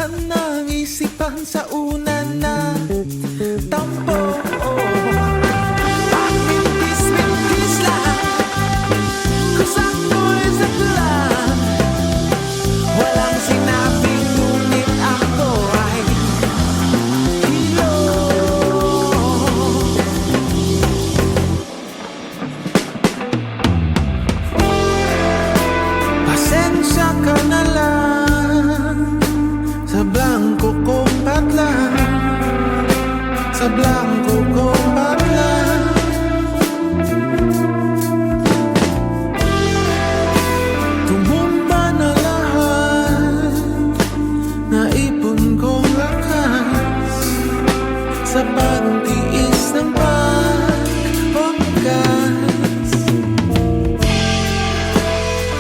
Nasaktan ng isipan sa una na tampo. Pagmintis-mintis lang, cause ako'y saklan. Walang sinabing ngunit ako ay hilo. Pasensya ka na lang sa blanco kong patlang, sa blanco kong patlang. Tumumba na lahat, naipon kong lakas sa pagtiis ng pagwakas.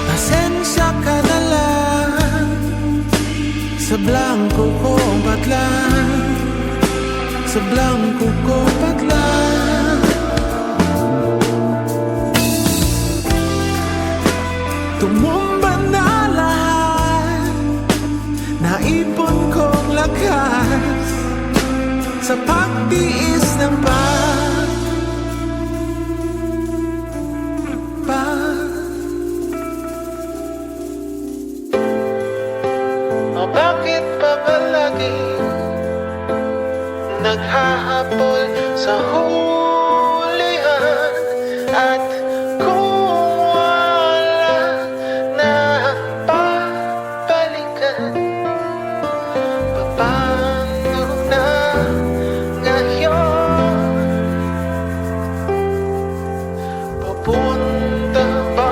Pasensya ka na lang sa blanco kong patlang, sa blanco kong patlang. Tumumba na lahat, naipon kong lakas sa pagtiis ng bakit pa ba laging naghahabol sa hulihan? At kung wala na babalikan, paano na ngayon? Papunta ba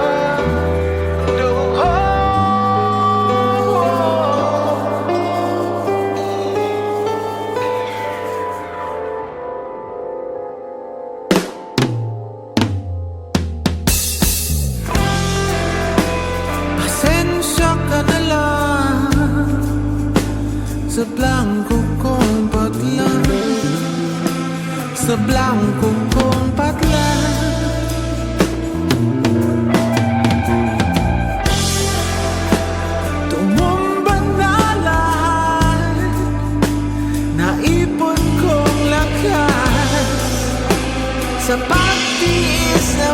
sa blanco kong patlang, sa blanco kong patlang. Tumumba na lahat, naipon kong lakas sa pagtiis na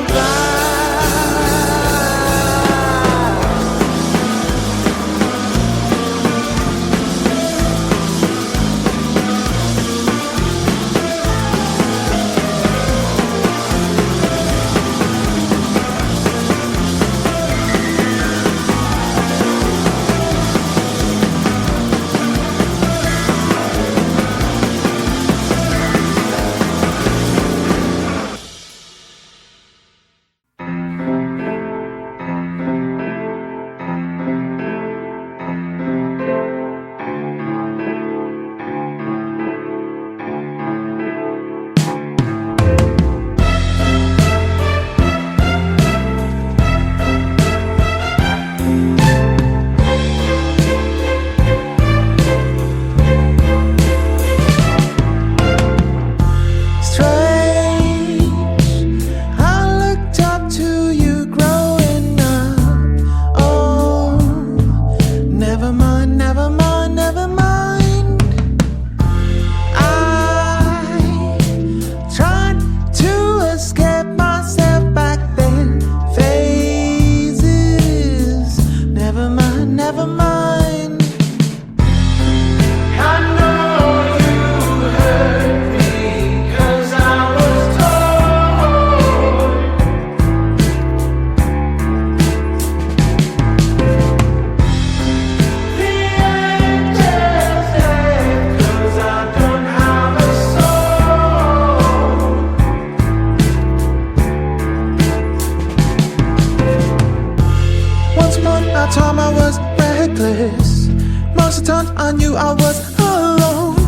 time I was reckless. Most of the time I knew I was alone.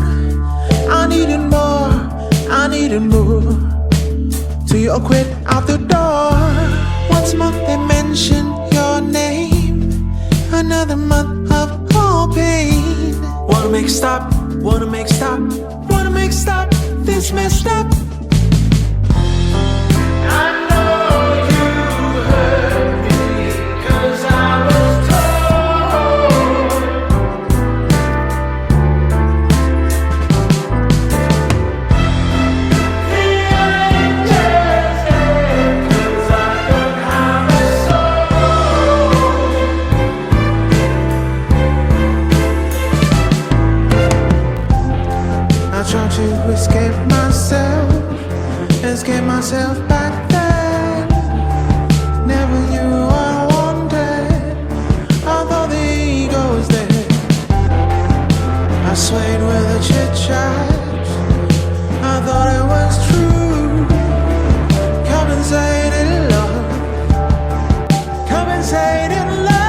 I needed more, I needed more. Till you all quit out the door. Once more they mention your name. Another month of all pain. Wanna make stop, wanna make stop, wanna make stop this messed up. trying to escape myself back then. Never knew what I wanted, although the ego was there. I swayed with a chit chat, I thought it was true. Compensated love, compensated love.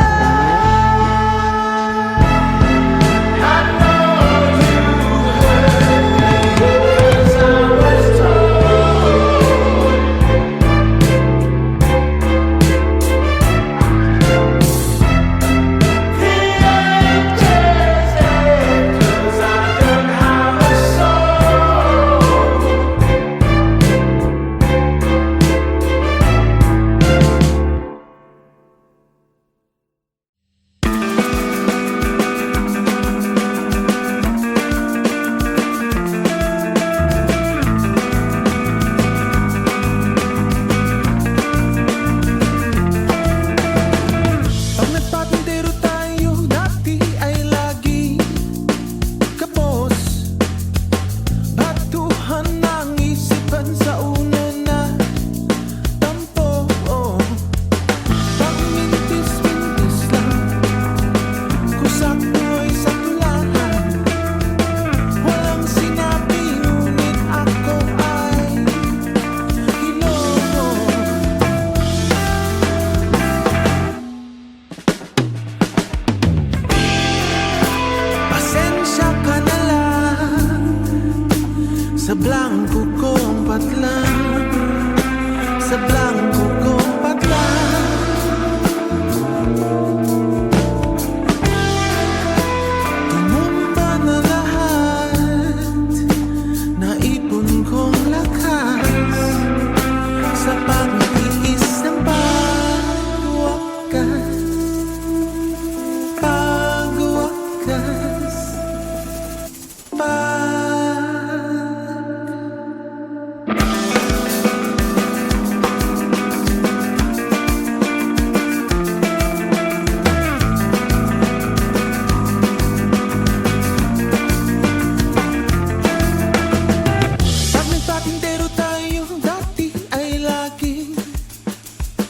Sa blanco kong patlang, sa blanco kong patlang, tumumba na lahat, naipon kong lakas sa pagtiis ng pagwakas, pagwakas,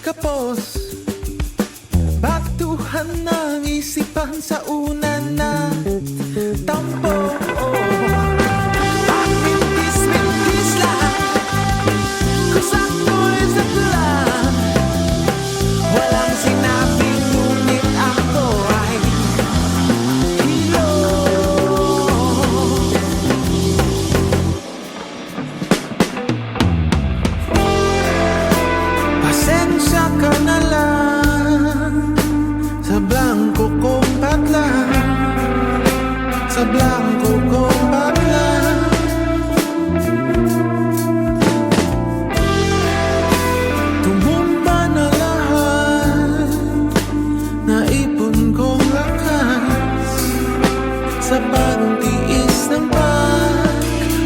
kapos, batuhan ng isipan sa una na tampo. Mintis lang, kusakto'y saklang, walang sinabi ngunit ako ay hilo. Pasensya ka na lang sa blanco kong patlang, sa blanco kong patlang, tumumba na lahat, naipon kong lakas sa pagtiis ng pagwakas.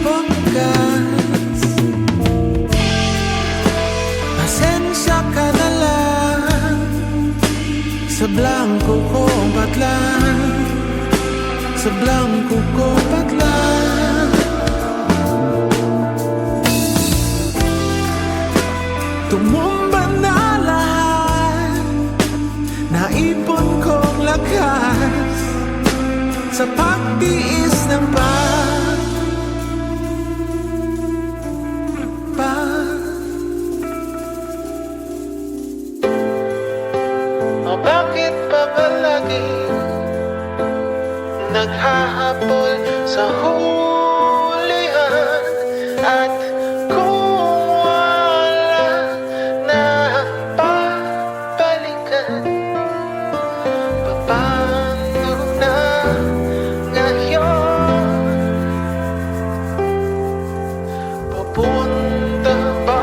Pasensya ka na lang sa blanco kong patlang, sa blanco kong patlang, tumumba na lahat, naipon kong lakas sa pagtiis ng bakit pa ba lagi naghahabol sa hulihan? At kung wala na babalikan, paano na ngayon? Papunta ba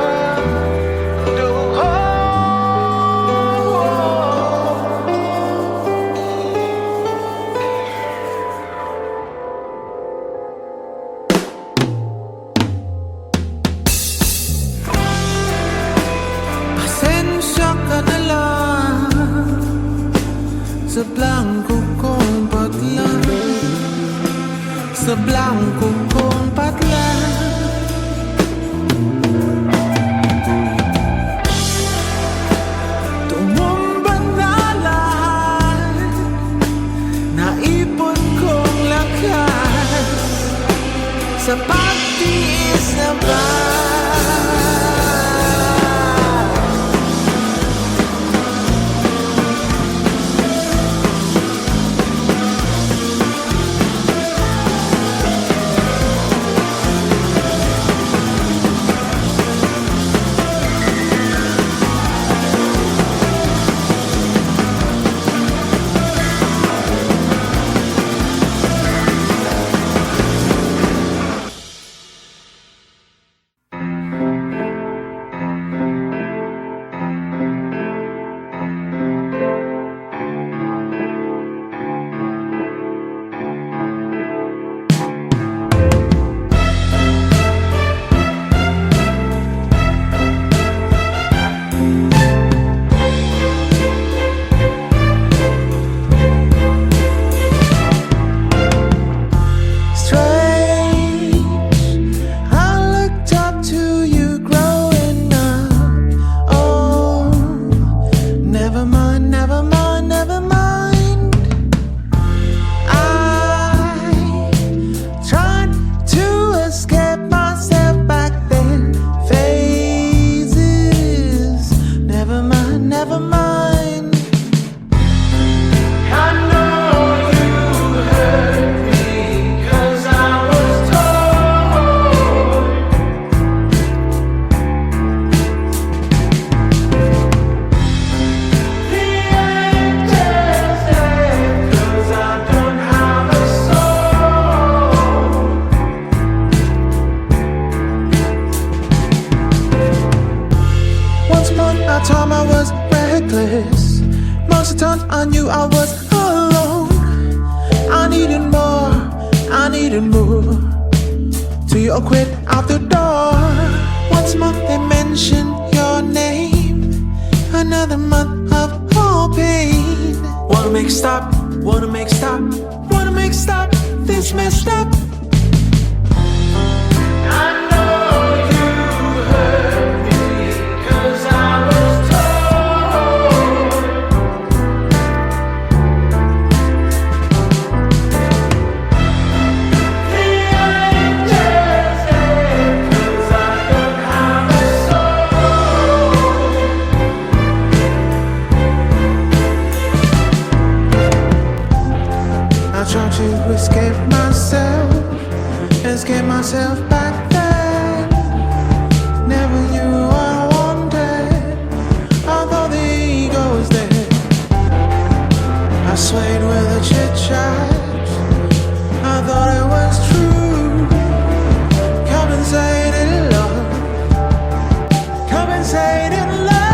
sa blangko kong patlan. Tumumba na lahat, naipon kong lakas sa pagtiis na ba. Time I was reckless. Most of the time I knew I was alone. I needed more, I needed more. Till you all quit out the door. Once more they mention your name. Another month of all pain. Wanna make stop, wanna make stop, wanna make stop. This messed up. Trying to escape myself back then. Never knew what I wanted, although the ego was there. I swayed with a chit chat, I thought it was true. Compensated love, compensated love.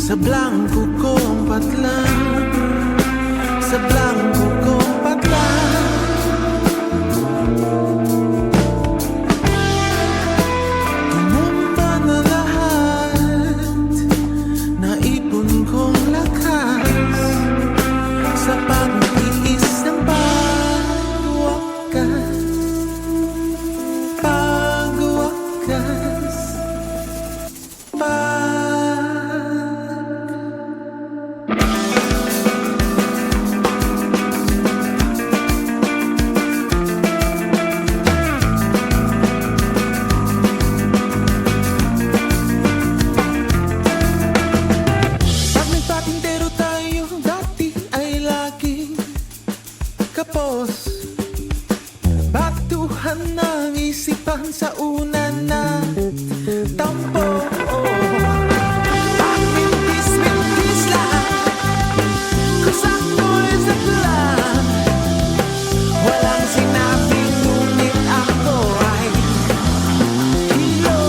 Sa blangko kong patlan, sa blangko kong patlan. Tumumba na lahat, naipon kong lakas naman sa una na tampo. Mintis lang, kung sakto'y saklan. Walang sinabing ngunit ako ay hilo.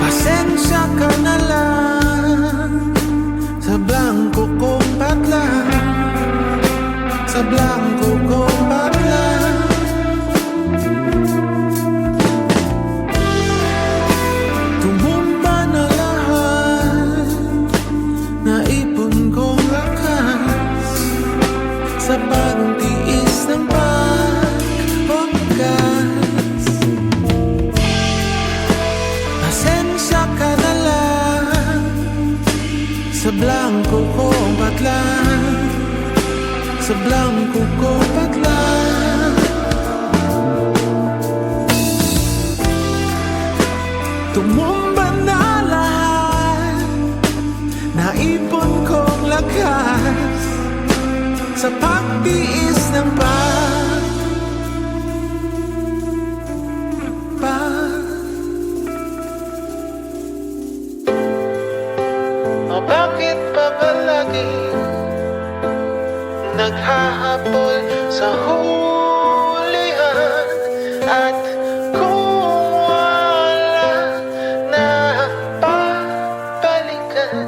Pasensya ka na lang sa blanco kong patlang, sa blanco kong patlang. Tumumba na lahat, naipon kong lakas sa pagtiis ng pagwakas. Pasensya ka na lang sa blanco kong patlang, sa blanco kong patlang. Tumumba na lahat, naipon kong lakas sa pagtiis ng O bakit pa ba lagi naghahabol sa hulihan? At kung wala na babalikan,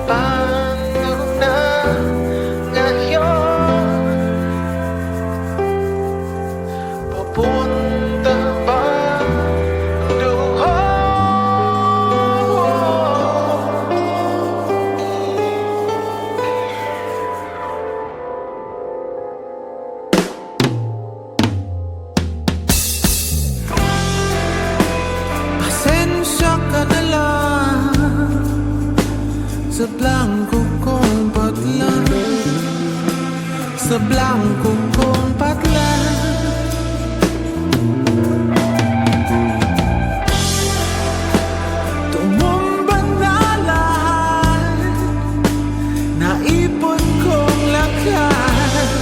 paano na ngayon? Papunta ba doon? Pasensya ka na lang sa blanco kong patlang, sa blanco kong patlang. Tumumba na lahat, naipon kong lakas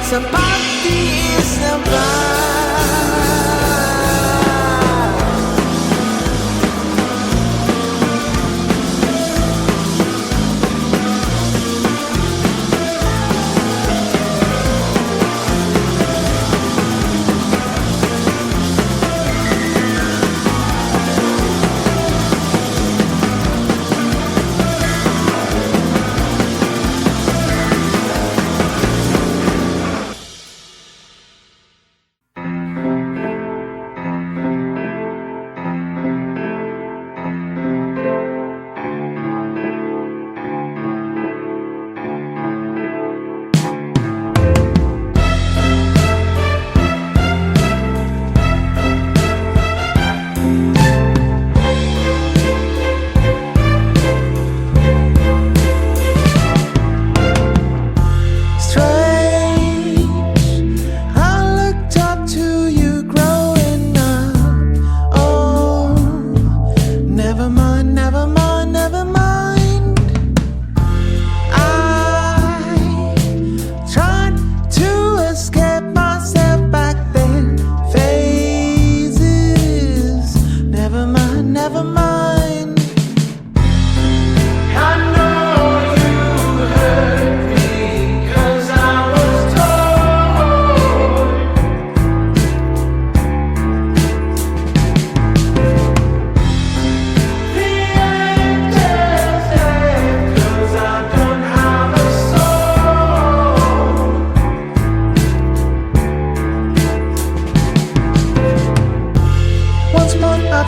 sa pagtiis na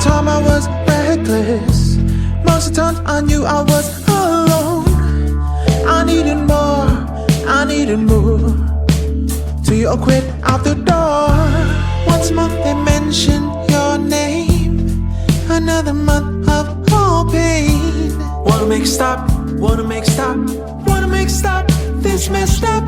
time I was reckless. Most of the time I knew I was alone. I needed more, I needed more, till you all quit out the door. Once more they mention your name, another month of all pain. Wanna make stop, wanna make stop, wanna make stop, this messed up.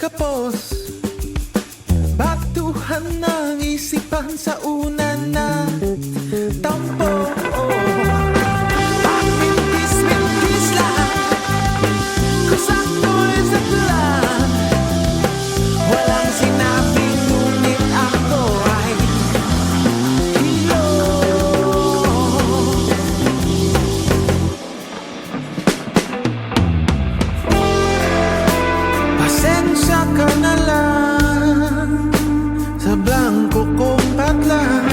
kapos, batuhan ng isipan sa una na tampo. Mintis lang, kung sakto'y saklan, walang sinabi ngunit ako ay hilo. Pasensya ka na lang sa blanco kong patlang,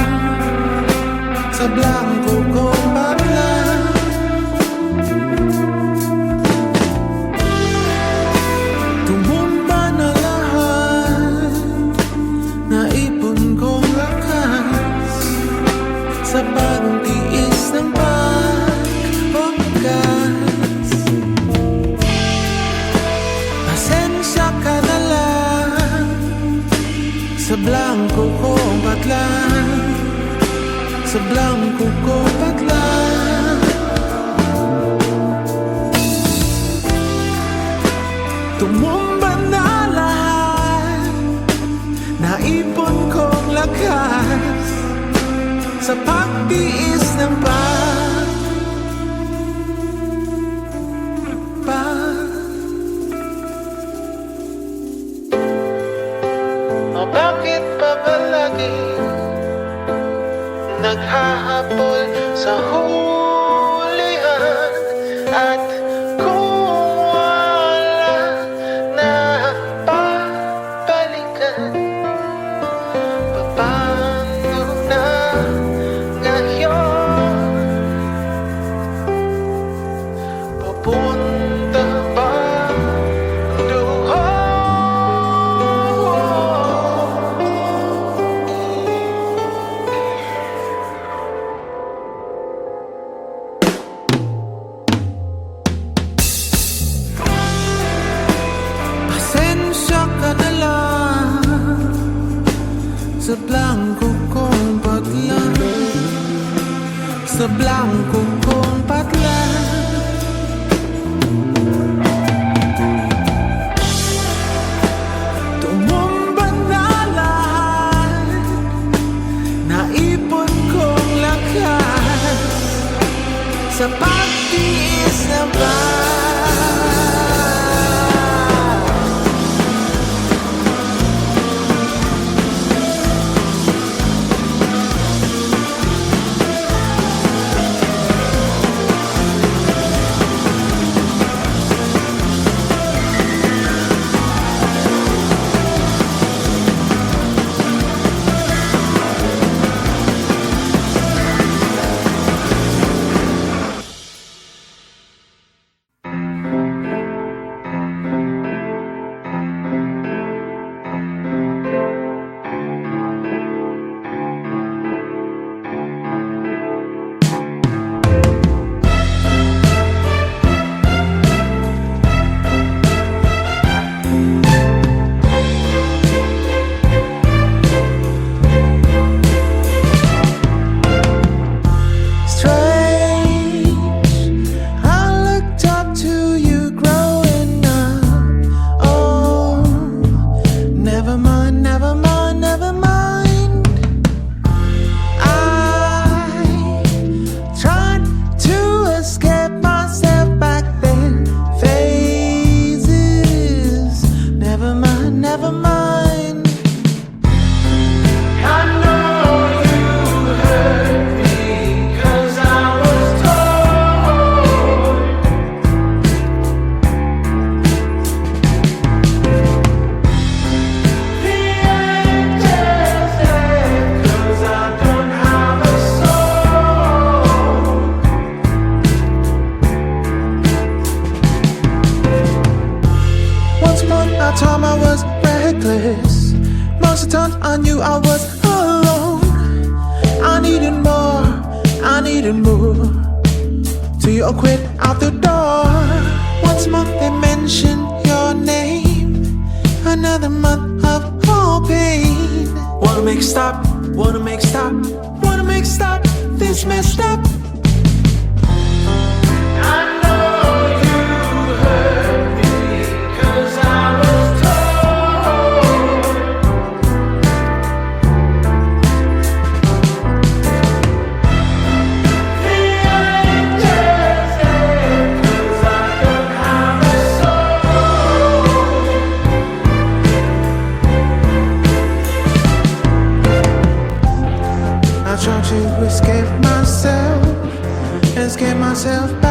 sa blanco kong patlang. Tumumba na lahat, naipon kong lakas sa pagtiis ng pagwakas. Pasensya ka na lang sa blanco kong patlang, sa blanco kong patlang. Tumumba na lahat, naipon kong lakas sa pagtiis ng O bakit pa ba lagi naghahabol sa hulihan? At kung wala na babalikan, paano na ngayon? Papunta ba doon? Pasensya ka na lang sa blanco kong patlang, sa blanco kong patlang. Tumumba na lahat, naipon kong lakas sa pagtiis na time I was reckless. Most of the time I knew I was alone. I needed more, I needed more, till you all quit out the door. Once more they mention your name, another month of all pain. Wanna make stop, wanna make stop, wanna make stop, this messed up. I know you hurt me, 'cause I was told myself back.